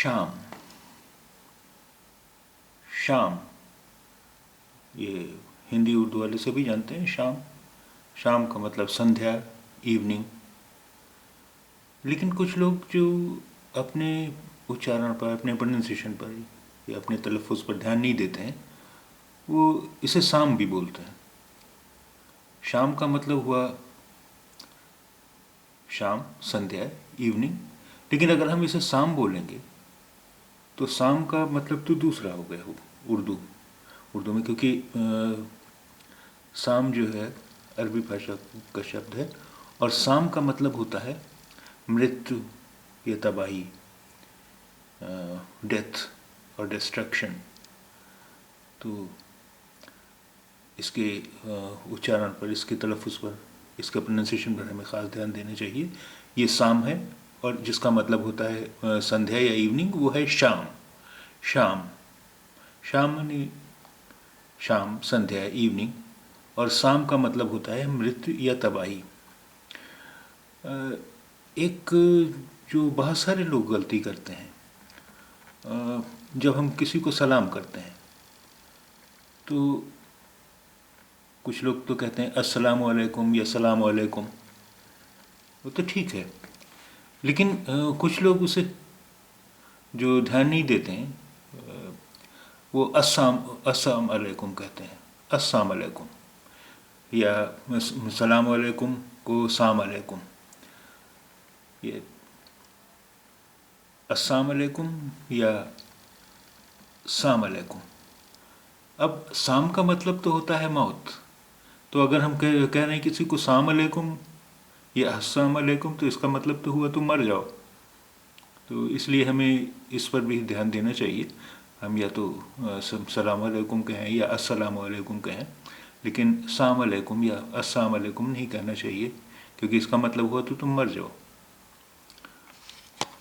शाम। शाम ये हिंदी उर्दू वाले सभी जानते हैं। शाम, शाम का मतलब संध्या, इवनिंग। लेकिन कुछ लोग जो अपने उच्चारण पर, अपने प्रोनाउंसिएशन पर या अपने तलफ़ुज़ पर ध्यान नहीं देते हैं, वो इसे शाम भी बोलते हैं। शाम का मतलब हुआ शाम, संध्या, इवनिंग। लेकिन अगर हम इसे शाम बोलेंगे तो शाम का मतलब तो दूसरा हो गया। उर्दू में, क्योंकि शाम जो है अरबी भाषा का शब्द है, और शाम का मतलब होता है मृत्यु या तबाही, डेथ और डिस्ट्रक्शन। तो इसके उच्चारण पर, इसके तलफ़ुज़ पर, इसके प्रोनाउंसिएशन पर हमें ख़ास ध्यान देना चाहिए। ये शाम है, और जिसका मतलब होता है संध्या या इवनिंग, वो है शाम। शाम, शाम यानी शाम, संध्या, इवनिंग। और शाम का मतलब होता है मृत्यु या तबाही। एक जो बहुत सारे लोग गलती करते हैं, जब हम किसी को सलाम करते हैं तो कुछ लोग तो कहते हैं अस्सलामु अलैकुम या सलाम अलैकुम, वो तो ठीक है। लेकिन कुछ लोग उसे जो ध्यान नहीं देते हैं, वो अस्सलाम अलैकुम कहते हैं, अस्सलाम अलैकुम, या सलाम अलैकुम को साम अलैकुम। ये अस्सलाम अलैकुम या साम अलैकुम। अब साम का मतलब तो होता है मौत। तो अगर हम कह रहे हैं किसी को साम अलैकुम या अस्सलाम अलैकुम, तो इसका मतलब तो हुआ तुम मर जाओ। तो इसलिए हमें इस पर भी ध्यान देना चाहिए। हम या तो सलाम अलैकुम कहें या अस्सलाम अलैकुम कहें, लेकिन साम अलैकुम या अस्सलाम अलैकुम नहीं कहना चाहिए, क्योंकि इसका मतलब हुआ तो तुम मर जाओ।